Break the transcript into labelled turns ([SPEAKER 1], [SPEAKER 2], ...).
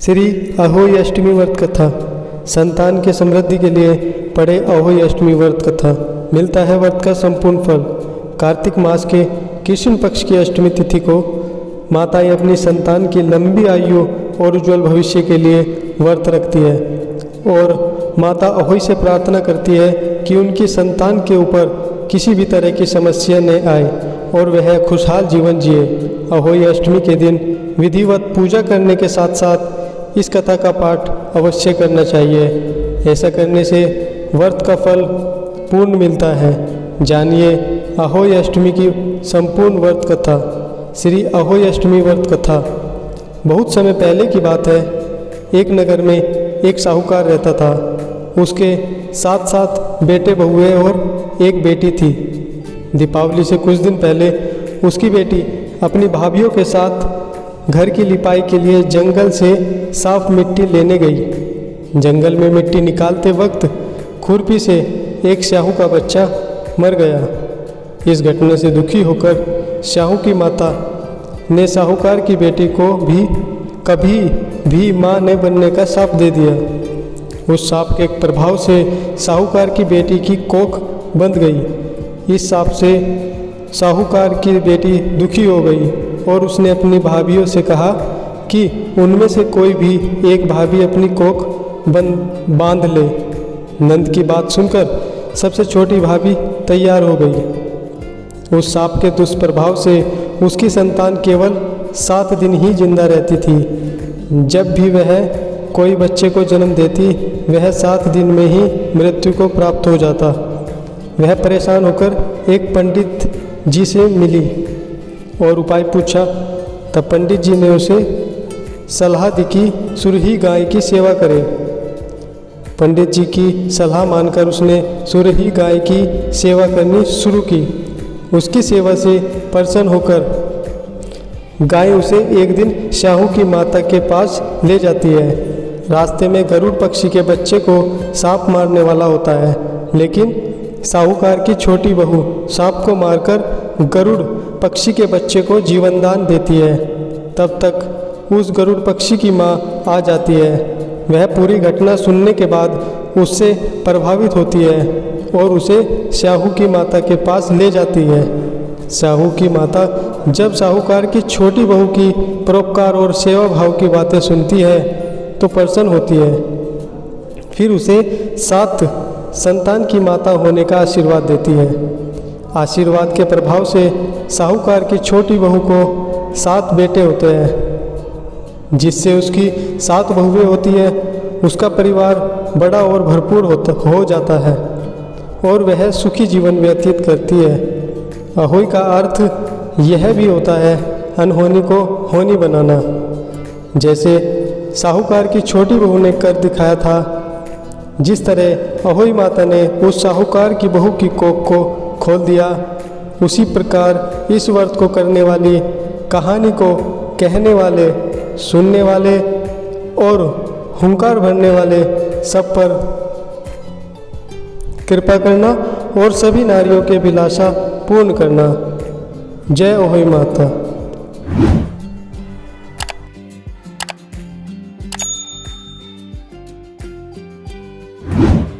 [SPEAKER 1] श्री अहोई अष्टमी व्रत कथा। संतान के समृद्धि के लिए पढ़े अहोई अष्टमी व्रत कथा। मिलता है व्रत का संपूर्ण फल। कार्तिक मास के कृष्ण पक्ष की अष्टमी तिथि को माताएं अपनी संतान की लंबी आयु और उज्जवल भविष्य के लिए व्रत रखती है और माता अहोई से प्रार्थना करती है कि उनकी संतान के ऊपर किसी भी तरह की समस्या न आए और वह खुशहाल जीवन जिए। अहोई अष्टमी के दिन विधिवत पूजा करने के साथ साथ इस कथा का पाठ अवश्य करना चाहिए। ऐसा करने से व्रत का फल पूर्ण मिलता है। जानिए अहोई अष्टमी की संपूर्ण व्रत कथा। श्री अहोई अष्टमी व्रत कथा। बहुत समय पहले की बात है। एक नगर में एक साहूकार रहता था। उसके 7 बेटे बहुए और एक बेटी थी। दीपावली से कुछ दिन पहले उसकी बेटी अपनी भाभीियों के साथ घर की लिपाई के लिए जंगल से साफ मिट्टी लेने गई। जंगल में मिट्टी निकालते वक्त खुरपी से एक स्याहू का बच्चा मर गया। इस घटना से दुखी होकर स्याहू की माता ने साहूकार की बेटी को भी कभी भी मां न बनने का शाप दे दिया। उस शाप के प्रभाव से साहूकार की बेटी की कोख बंध गई। इस शाप से साहूकार की बेटी दुखी हो गई और उसने अपनी भाभीियों से कहा कि उनमें से कोई भी एक भाभी अपनी कोख बांध ले। नंद की बात सुनकर सबसे छोटी भाभी तैयार हो गई। उस सांप के दुष्प्रभाव से उसकी संतान केवल 7 दिन ही जिंदा रहती थी। जब भी वह कोई बच्चे को जन्म देती वह 7 दिन में ही मृत्यु को प्राप्त हो जाता। वह परेशान होकर एक पंडित जी से मिली और उपाय पूछा। तब पंडित जी ने उसे सलाह दी कि सुरही गाय की सेवा करे। पंडित जी की सलाह मानकर उसने सुरही गाय की सेवा करनी शुरू की। उसकी सेवा से प्रसन्न होकर गाय उसे एक दिन स्याहू की माता के पास ले जाती है। रास्ते में गरुड़ पक्षी के बच्चे को सांप मारने वाला होता है, लेकिन साहूकार की छोटी बहू सांप को मारकर गरुड़ पक्षी के बच्चे को जीवन दान देती है। तब तक उस गरुड़ पक्षी की माँ आ जाती है। वह पूरी घटना सुनने के बाद उससे प्रभावित होती है और उसे स्याहू की माता के पास ले जाती है। स्याहू की माता जब साहूकार की छोटी बहू की परोपकार और सेवा भाव की बातें सुनती है तो प्रसन्न होती है। फिर उसे 7 संतान की माता होने का आशीर्वाद देती है। आशीर्वाद के प्रभाव से साहूकार की छोटी बहू को 7 बेटे होते हैं, जिससे उसकी 7 बहुएं होती है। उसका परिवार बड़ा और भरपूर हो जाता है और वह सुखी जीवन व्यतीत करती है। अहोई का अर्थ यह भी होता है अनहोनी को होनी बनाना। जैसे साहूकार की छोटी बहू ने कर दिखाया था, जिस तरह अहोई माता ने उस साहूकार की बहू की कोख को खोल दिया, उसी प्रकार इस व्रत को करने वाली, कहानी को कहने वाले, सुनने वाले और हुंकार भरने वाले सब पर कृपा करना और सभी नारियों के अभिलाषा पूर्ण करना। जय अहोई माता।